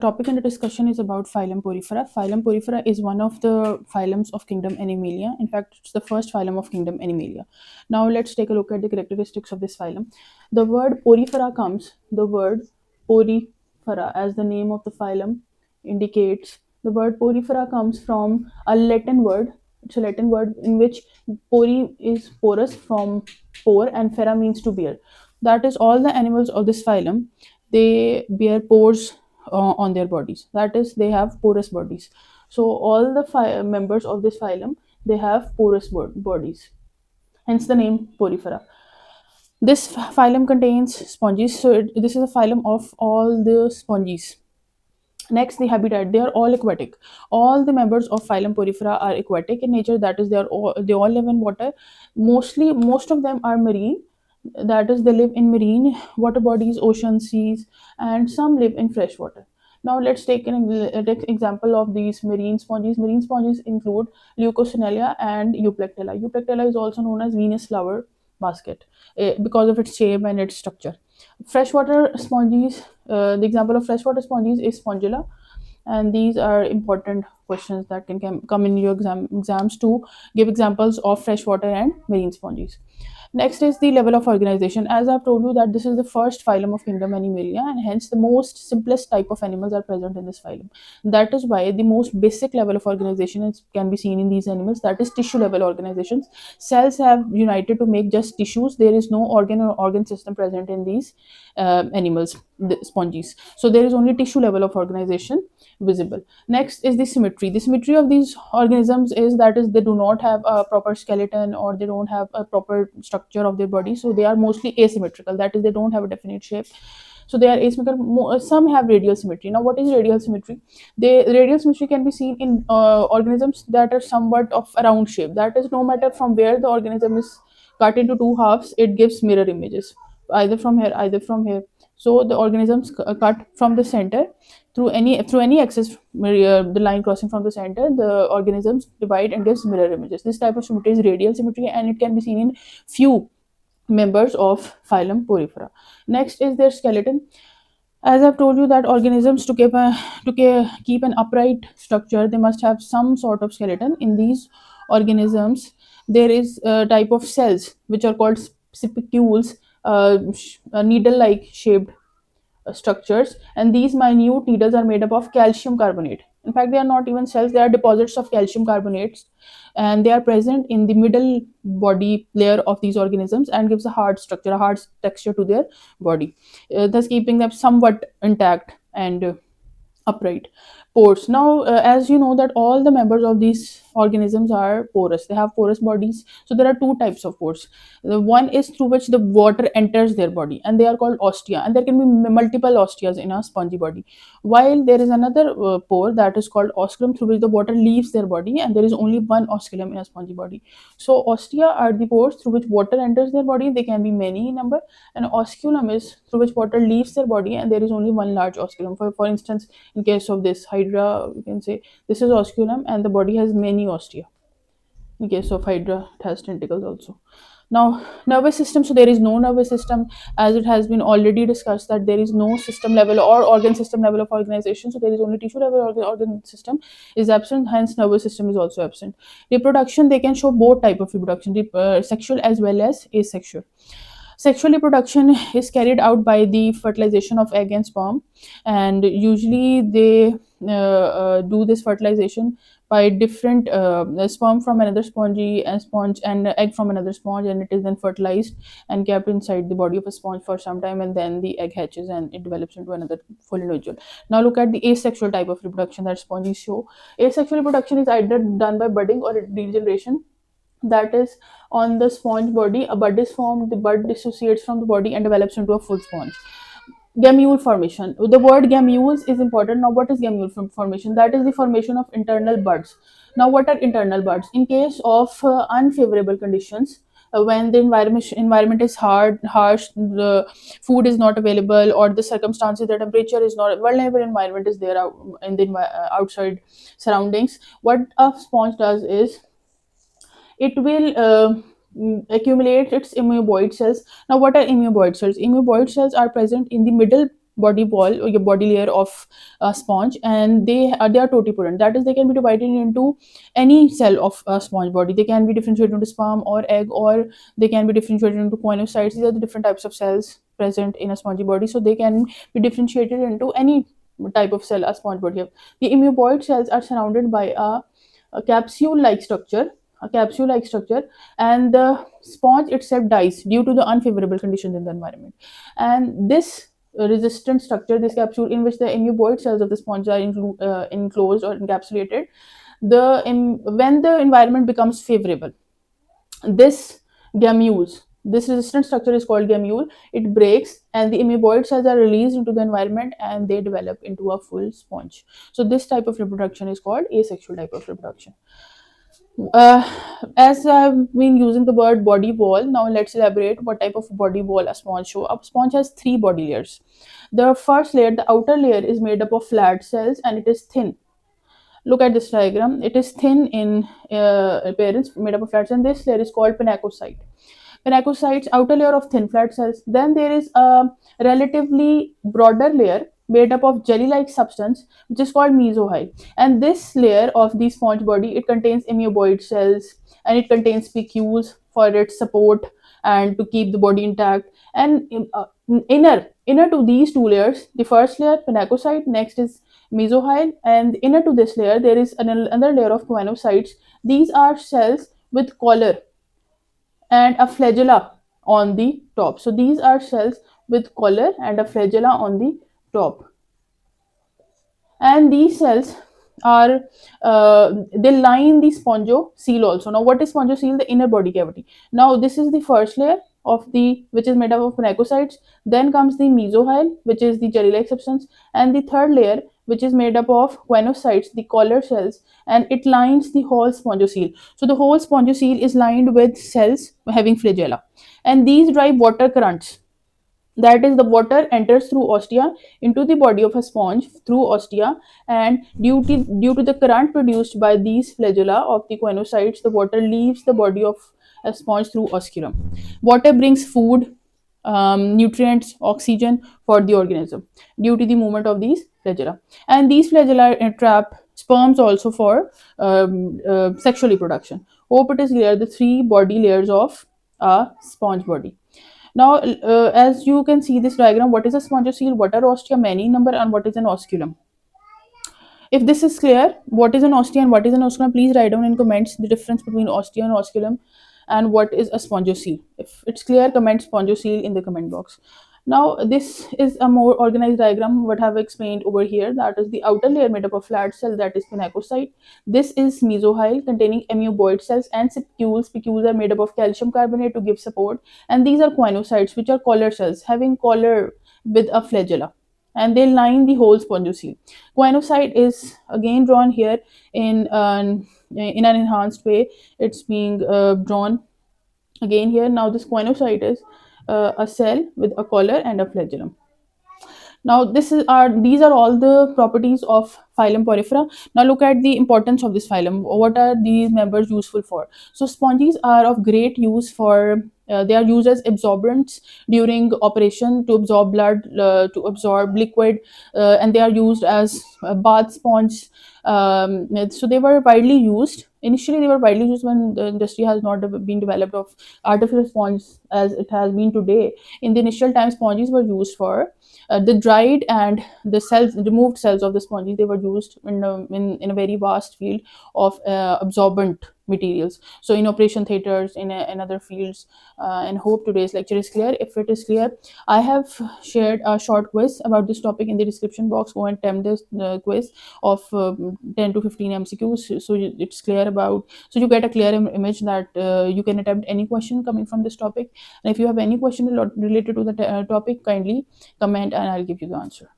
Topic under discussion is about phylum Porifera. Phylum Porifera is one of the phylums of kingdom Animalia. In fact, it's the first phylum of kingdom Animalia. Now let's take a look at the characteristics of this phylum. The word Porifera, as the name of the phylum indicates, the word Porifera comes from a Latin word. It's a Latin word in which pori is porous from pore and fera means to bear. That is, all the animals of this phylum, they bear pores on their bodies. That is, they have porous bodies. So all the members of this phylum, they have porous bodies. Hence the name Porifera. This phylum contains sponges. So this is a phylum of all the sponges. Next, the habitat. They are all aquatic. All the members of phylum Porifera are aquatic in nature. That is, they all live in water. Most of them are marine. That is, they live in marine water bodies, oceans, seas, and some live in fresh water. Now let's take take example of these marine sponges. Marine sponges include Leucocenalia and Euplectella. Euplectella is also known as Venus flower basket because of its shape and its structure. Freshwater sponges, the example of freshwater sponges is Spongilla, and these are important questions that can come in your exams to give examples of freshwater and marine sponges. Next is the level of organization. As I've told you that this is the first phylum of kingdom Animalia, and hence the most simplest type of animals are present in this phylum. That is why the most basic level of organization can be seen in these animals. That is tissue level organizations. Cells have united to make just tissues. There is no organ or organ system present in these animals, the sponges. So there is only tissue level of organization visible. Next is the symmetry. The symmetry of these organisms is, that is, they do not have a proper skeleton, or they don't have a proper structure of their body, so they are mostly asymmetrical. That is, they don't have a definite shape, so they are asymmetrical. Some have radial symmetry. Now what is radial symmetry? The radial symmetry can be seen in organisms that are somewhat of a round shape. That is, no matter from where the organism is cut into two halves, it gives mirror images, either from here, either from here. So the organisms cut from the center, through any axis, the line crossing from the center, the organisms divide and gives mirror images. This type of symmetry is radial symmetry, and it can be seen in few members of phylum Porifera. Next is their skeleton. As I've told you that organisms, to keep an upright structure, they must have some sort of skeleton. In these organisms, there is a type of cells which are called spicules, needle-like shaped structures, and these minute needles are made up of calcium carbonate. In fact, they are not even cells, they are deposits of calcium carbonates, and they are present in the middle body layer of these organisms and gives a hard structure, a hard texture to their body, thus keeping them somewhat intact and upright. Pores. Now, as you know that all the members of these organisms are porous. They have porous bodies. So there are two types of pores. The one is through which the water enters their body, and they are called ostia. And there can be multiple ostias in a spongy body. While there is another pore that is called osculum, through which the water leaves their body, and there is only one osculum in a spongy body. So ostia are the pores through which water enters their body. They can be many in number, and osculum is through which water leaves their body, and there is only one large osculum. For instance, in case of this hydra, you can say this is osculum, and the body has many ostia. In case of hydra, it has tentacles also. Now, nervous system. So there is no nervous system, as it has been already discussed that there is no system level or organ system level of organization. So there is only tissue level organ system is absent. Hence, nervous system is also absent. Reproduction. They can show both type of reproduction, sexual as well as asexual. Sexual reproduction is carried out by the fertilization of egg and sperm, and usually they do this fertilization by different sperm from another sponge and egg from another sponge, and it is then fertilized and kept inside the body of a sponge for some time, and then the egg hatches and it develops into another full individual. Now look at the asexual type of reproduction that sponges show. Asexual reproduction is either done by budding or regeneration. That is, on the sponge body, a bud is formed, the bud dissociates from the body and develops into a full sponge. Gamule formation. The word gamules is important. Now, what is gamule formation? That is the formation of internal buds. Now, what are internal buds? In case of unfavorable conditions, when the environment is harsh, the food is not available, or the circumstances, the temperature is not, vulnerable environment is there in the outside surroundings, what a sponge does is it will accumulate its amoeboid cells. Now, what are amoeboid cells? Amoeboid cells are present in the middle body wall or your body layer of a sponge, and they are totipotent. That is, they can be divided into any cell of a sponge body. They can be differentiated into sperm or egg, or they can be differentiated into coinocytes. These are the different types of cells present in a spongy body, so they can be differentiated into any type of cell a sponge body have. The amoeboid cells are surrounded by a capsule-like structure, and the sponge itself dies due to the unfavorable conditions in the environment. And this resistant structure, this capsule in which the amoeboid cells of the sponge are enclosed or encapsulated, when the environment becomes favorable, this this resistant structure is called gamule. It breaks, and the amoeboid cells are released into the environment, and they develop into a full sponge. So this type of reproduction is called asexual type of reproduction. uh, as I've been using the word body wall, now let's elaborate what type of body wall a sponge show. A sponge has three body layers. The first layer, the outer layer, is made up of flat cells, and it is thin. Look at this diagram. It is thin in appearance, made up of flat cells, and this layer is called pinacocyte. Pinacocytes, outer layer of thin flat cells. Then there is a relatively broader layer made up of jelly-like substance, which is called mesohyl. And this layer of the sponge body, it contains amoeboid cells, and it contains spicules for its support and to keep the body intact. And inner to these two layers, the first layer pinacocyte, next is mesohyl, and inner to this layer there is another layer of choanocytes. These are cells with collar and a flagella on the top. So these are cells with collar and a flagella on the top, and these cells are they line the spongocele also. Now what is spongocele? The inner body cavity. Now this is the first layer of the which is made up of pinacocytes. Then comes the mesohyl, which is the jelly like substance, and the third layer, which is made up of choanocytes, the collar cells, and it lines the whole spongocele. So the whole spongocele is lined with cells having flagella, and these drive water currents. That is, the water enters through ostia into the body of a sponge through ostia, and due to the current produced by these flagella of the choanocytes, the water leaves the body of a sponge through osculum. Water brings food, nutrients, oxygen for the organism due to the movement of these flagella, and these flagella trap sperms also for sexual reproduction. Hope it is clear the three body layers of a sponge body. Now, as you can see this diagram, what is a spongocele, what are ostia, many number, and what is an osculum? If this is clear, what is an ostia and what is an osculum, please write down in comments the difference between ostia and osculum, and what is a spongocele. If it's clear, comment spongocele in the comment box. Now, this is a more organized diagram, what I have explained over here. That is the outer layer made up of flat cell, that is pinacocyte. This is mesohyl containing amoeboid cells and spicules. Spicules are made up of calcium carbonate to give support. And these are choanocytes, which are collar cells having collar with a flagella, and they line the whole spongocele. Choanocyte is again drawn here in an enhanced way. It's being drawn again here. Now this choanocyte is a cell with a collar and a flagellum. Now these are all the properties of phylum Porifera. Now look at the importance of this phylum. What are these members useful for? So sponges are of great use for they are used as absorbents during operation to absorb blood, to absorb liquid, and they are used as bath sponge. So they were widely used. Initially, they were widely used when the industry has not been developed of artificial sponge as it has been today. In the initial time, sponges were used for the dried and the cells, removed cells of the sponges. They were used in a very vast field of absorbent materials. So in operation theaters, in other fields, and hope today's lecture is clear. If it is clear, I have shared a short quiz about this topic in the description box. Go and attempt this quiz of 10 to 15 MCQs. So it's clear about, so you get a clear image that you can attempt any question coming from this topic. And if you have any question related to the topic, kindly comment and I'll give you the answer.